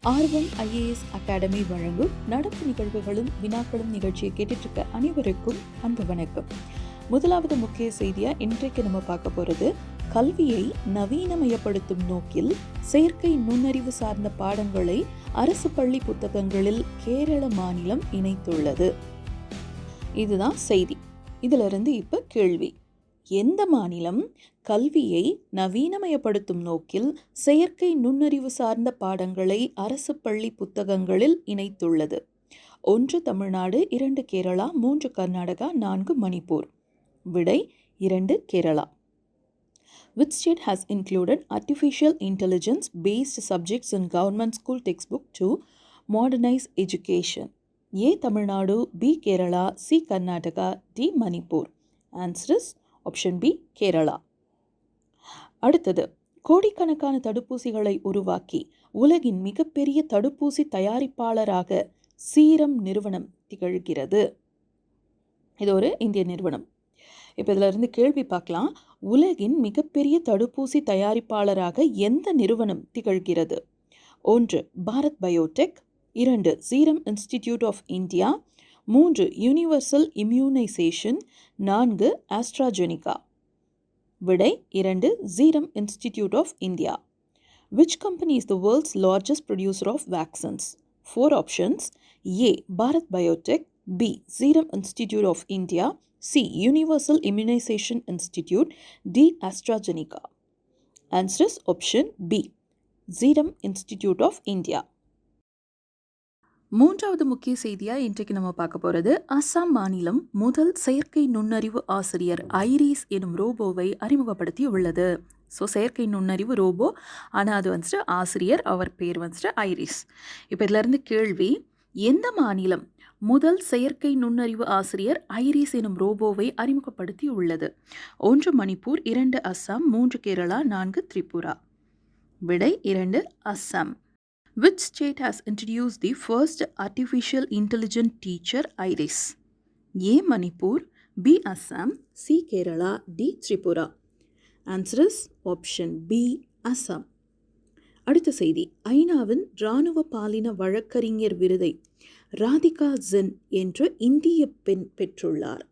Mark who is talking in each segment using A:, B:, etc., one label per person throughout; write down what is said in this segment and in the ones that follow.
A: ஆர்வம் IAS academy வழங்கும் நடப்பு நிகழ்வுகளும் வினாக்களும் நிகழ்ச்சியை கேட்டுட்டு இருக்க அனைவருக்கும் அன்பு வணக்கம். முதலாவது முக்கிய செய்தியா இன்றைக்கு நம்ம பார்க்க போறது, கல்வியை நவீனமயப்படுத்தும் நோக்கில் செயற்கை நுண்ணறிவு சார்ந்த பாடங்களை அரசு பள்ளி புத்தகங்களில் கேரள மாநிலம் இணைத்துள்ளது. இதுதான் செய்தி. இதுல இருந்து இப்ப கேள்வி: எந்த மாநிலம் கல்வியை நவீனமயப்படுத்தும் நோக்கில் செயற்கை நுண்ணறிவு சார்ந்த பாடங்களை அரசு பள்ளி புத்தகங்களில் இணைத்துள்ளது? 1 தமிழ்நாடு, 2 கேரளா, 3 கர்நாடகா, 4 மணிப்பூர். விடை 2 Kerala. Which state has included artificial intelligence based subjects in government school textbook to modernize education? A Tamil Nadu, B Kerala, C Karnataka, D Manipur. Answer is option B Kerala. அடுத்தது, கோடிக்கணக்கான தடுப்பூசிகளை உருவாக்கி உலகின் மிகப்பெரிய தடுப்பூசி தயாரிப்பாளராக சீரம் நிறுவனம் திகழ்கிறது. இது ஒரு இந்திய நிறுவனம். இப்போ இதில் இருந்து கேள்வி பார்க்கலாம். உலகின் மிகப்பெரிய தடுப்பூசி தயாரிப்பாளராக எந்த நிறுவனம் திகழ்கிறது? 1 Bharat Biotech, 2 Serum Institute of India, 3 universal immunisation, 4 AstraZeneca. விடை 2 Serum Institute of India. Which company is the world's largest producer of vaccines? 4 options: A Bharat Biotech, B Serum Institute of India, C Universal Immunization Institute, D AstraZeneca. Answer is option B Serum Institute of India. மூன்றாவது முக்கிய செய்தியா இன்றைக்கு நம்ம பார்க்க போறது, அசாம் மாநிலம் முதல் செயற்கை நுண்ணறிவு ஆசிரியர் ஐரிஸ் எனும் ரோபோவை அறிமுகப்படுத்தி உள்ளது. ஸோ செயற்கை நுண்ணறிவு ரோபோ, ஆனால் அது வந்துட்டு ஆசிரியர், அவர் பேர் வந்துட்டு ஐரிஸ். இப்போ இதிலிருந்து கேள்வி: எந்த மாநிலம் முதல் செயற்கை நுண்ணறிவு ஆசிரியர் ஐரிஸ் எனும் ரோபோவை அறிமுகப்படுத்தி உள்ளது? 1 மணிப்பூர், 2 அஸ்ஸாம், 3 கேரளா, 4 திரிபுரா. விடை 2 Assam. Which state has introduced the first artificial intelligent teacher Iris? A Manipur, B Assam, C Kerala, D Tripura. Answer is option B Assam. அடுத்த செய்தி, ஐநாவின் இராணுவ பாலின வழக்கறிஞர் விருதை ராதிகா ஜென் என்ற இந்திய பெண் பெற்றுள்ளார்.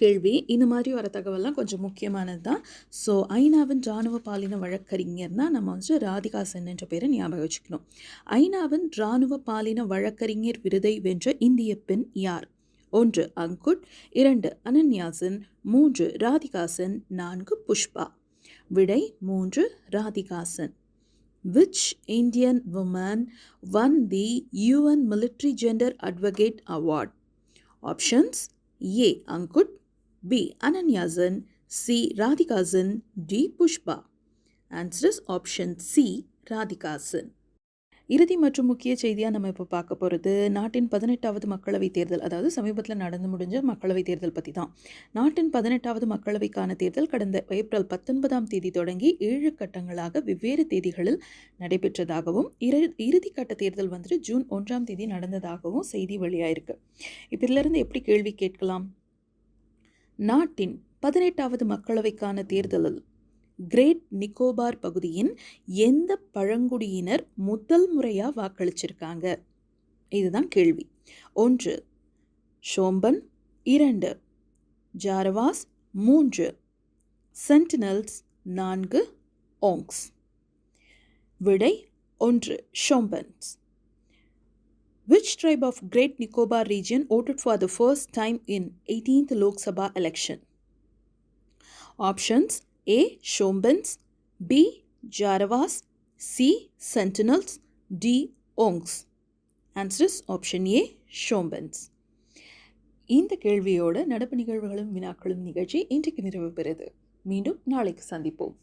A: கேள்வி: இந்த மாதிரி வர தகவல்லாம் கொஞ்சம் முக்கியமானது தான். ஸோ ஐநாவின் இராணுவ பாலின வழக்கறிஞர்னா நம்ம வந்துட்டு ராதிகா சென் என்ற பேரை ஞாபகம் வச்சுக்கணும். ஐநாவின் இராணுவ பாலின வழக்கறிஞர் விருதை வென்ற இந்திய பெண் யார்? 1 அங்குட், 2 அனன்யா சென், 3 ராதிகா சென், 4 புஷ்பா. விடை 3 Radhika Sen. Which Indian woman won the UN Military Gender Advocate Award? Options: A அங்குட், B Ananya Sen, C Radhika Sen, D Pushpa. Answer is option C Radhika Sen. இறுதி மற்றும் முக்கிய செய்தியாக நம்ம இப்போ பார்க்க போகிறது, நாட்டின் 18வது மக்களவைத் தேர்தல், அதாவது சமீபத்தில் நடந்து முடிஞ்ச மக்களவைத் தேர்தல் பற்றி தான். நாட்டின் 18வது மக்களவைக்கான தேர்தல் கடந்த ஏப்ரல் 19ஆம் தேதி தொடங்கி 7 கட்டங்களாக வெவ்வேறு தேதிகளில் நடைபெற்றதாகவும், இறுதிக்கட்ட தேர்தல் வந்துட்டு ஜூன் 1ஆம் தேதி நடந்ததாகவும் செய்தி வெளியாயிருக்கு. இப்போ இதிலிருந்து எப்படி கேள்வி கேட்கலாம்? நாட்டின் 18வது மக்களவைக்கான தேர்தலில் கிரேட் நிக்கோபார் பகுதியின் எந்த பழங்குடியினர் முதல் முறையாக வாக்களிச்சிருக்காங்க? இதுதான் கேள்வி. 1 ஷோம்பன், 2 ஜாரவாஸ், 3 சென்டினல்ஸ், 4 ஓங்ஸ். விடை 1 ஷோம்பன்ஸ். Which tribe of Great Nicobar region voted for the first time in 18th Lok Sabha election? Options: A Shombans, B Jaravas, C Sentinels, D Ongs. Answer is option A Shombans. இந்த கேள்வியோட நடப்பு நிகழ்வுகளும் வினாக்களும் நிகழ்ச்சி இன்றைக்கு நிறைவு பெறுது. மீண்டும் நாளைக்கு சந்திப்போம்.